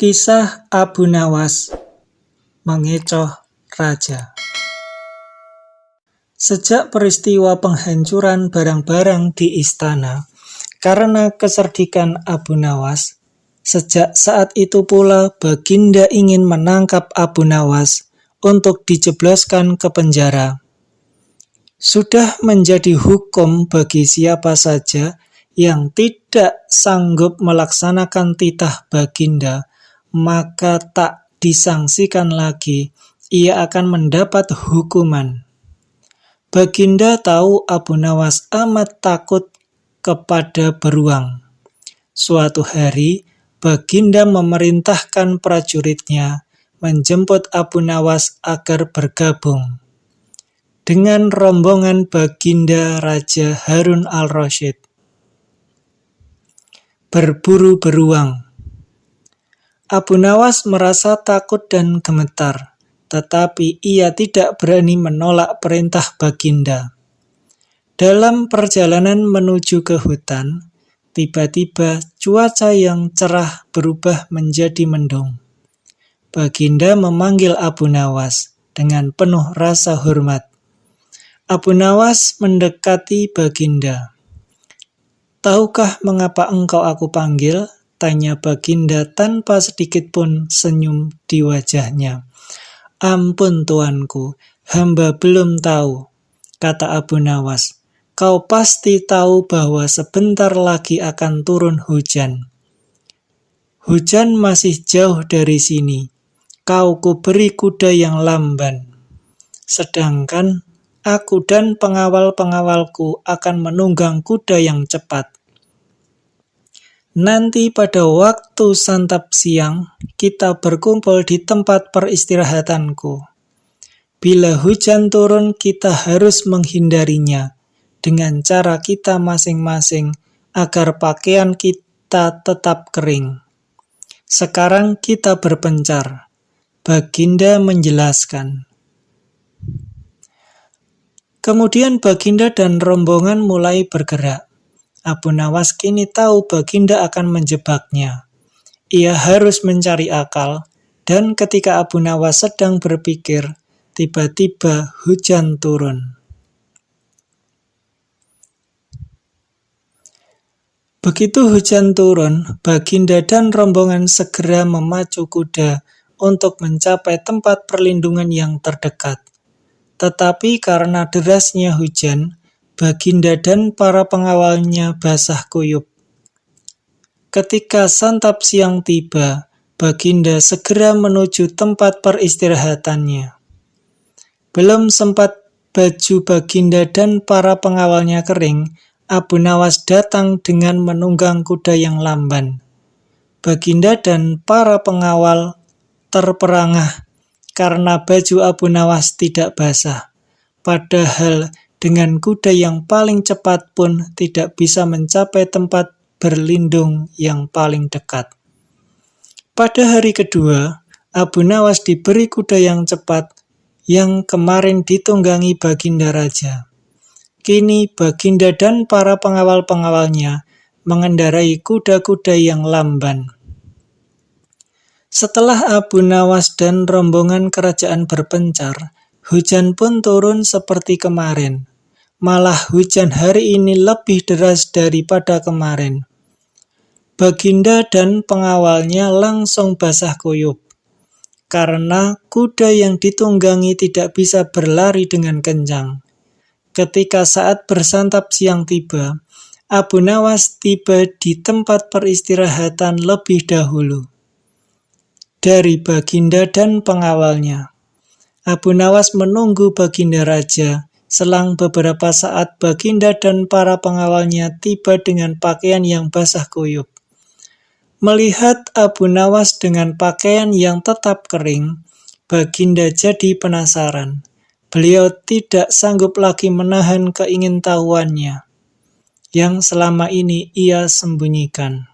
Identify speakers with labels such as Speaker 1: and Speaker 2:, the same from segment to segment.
Speaker 1: Kisah Abu Nawas mengecoh raja. Sejak peristiwa penghancuran barang-barang di istana karena keserdikan Abu Nawas, sejak saat itu pula Baginda ingin menangkap Abu Nawas untuk dijebloskan ke penjara. Sudah menjadi hukum bagi siapa saja yang tidak sanggup melaksanakan titah Baginda, maka tak disangsikan lagi, ia akan mendapat hukuman. Baginda tahu Abu Nawas amat takut kepada beruang. Suatu hari, Baginda memerintahkan prajuritnya menjemput Abu Nawas agar bergabung dengan rombongan Baginda Raja Harun al-Rasyid berburu beruang. Abu Nawas merasa takut dan gemetar, tetapi ia tidak berani menolak perintah Baginda. Dalam perjalanan menuju ke hutan, tiba-tiba cuaca yang cerah berubah menjadi mendung. Baginda memanggil Abu Nawas dengan penuh rasa hormat. Abu Nawas mendekati Baginda. "Tahukah mengapa engkau aku panggil?" tanya Baginda tanpa sedikit pun senyum di wajahnya. "Ampun tuanku, hamba belum tahu," kata Abu Nawas. "Kau pasti tahu bahwa sebentar lagi akan turun hujan. Hujan masih jauh dari sini. Kau kuberi kuda yang lamban. Sedangkan aku dan pengawal-pengawalku akan menunggang kuda yang cepat. Nanti pada waktu santap siang, kita berkumpul di tempat peristirahatanku. Bila hujan turun, kita harus menghindarinya dengan cara kita masing-masing agar pakaian kita tetap kering. Sekarang kita berpencar," Baginda menjelaskan. Kemudian Baginda dan rombongan mulai bergerak. Abu Nawas kini tahu Baginda akan menjebaknya. Ia harus mencari akal, dan ketika Abu Nawas sedang berpikir, tiba-tiba hujan turun. Begitu hujan turun, Baginda dan rombongan segera memacu kuda untuk mencapai tempat perlindungan yang terdekat. Tetapi karena derasnya hujan, Baginda dan para pengawalnya basah kuyup. Ketika santap siang tiba, Baginda segera menuju tempat peristirahatannya. Belum sempat baju Baginda dan para pengawalnya kering, Abu Nawas datang dengan menunggang kuda yang lamban. Baginda dan para pengawal terperangah karena baju Abu Nawas tidak basah. Padahal dengan kuda yang paling cepat pun tidak bisa mencapai tempat berlindung yang paling dekat. Pada hari kedua, Abu Nawas diberi kuda yang cepat yang kemarin ditunggangi Baginda Raja. Kini Baginda dan para pengawal-pengawalnya mengendarai kuda-kuda yang lamban. Setelah Abu Nawas dan rombongan kerajaan berpencar, hujan pun turun seperti kemarin. Malah hujan hari ini lebih deras daripada kemarin. Baginda dan pengawalnya langsung basah kuyup, karena kuda yang ditunggangi tidak bisa berlari dengan kencang. Ketika saat bersantap siang tiba, Abu Nawas tiba di tempat peristirahatan lebih dahulu dari Baginda dan pengawalnya. Abu Nawas menunggu Baginda Raja. Selang beberapa saat, Baginda dan para pengawalnya tiba dengan pakaian yang basah kuyup. Melihat Abu Nawas dengan pakaian yang tetap kering, Baginda jadi penasaran. Beliau tidak sanggup lagi menahan keingintahuannya yang selama ini ia sembunyikan.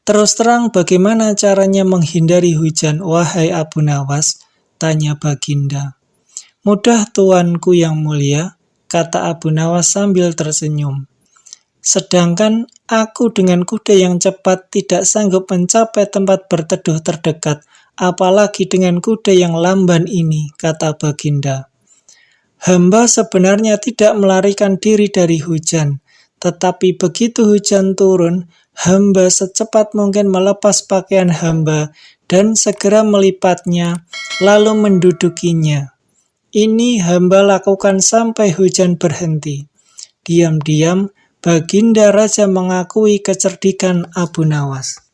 Speaker 1: "Terus terang, bagaimana caranya menghindari hujan, wahai Abu Nawas?" tanya Baginda. "Mudah tuanku yang mulia," kata Abu Nawas sambil tersenyum. "Sedangkan Aku dengan kuda yang cepat tidak sanggup mencapai tempat berteduh terdekat, apalagi dengan kuda yang lamban ini, kata Baginda. Hamba sebenarnya tidak melarikan diri dari hujan, tetapi begitu hujan turun, hamba secepat mungkin melepas pakaian hamba dan segera melipatnya, lalu mendudukinya. Ini hamba lakukan sampai hujan berhenti. Diam-diam, Baginda Raja mengakui kecerdikan Abu Nawas.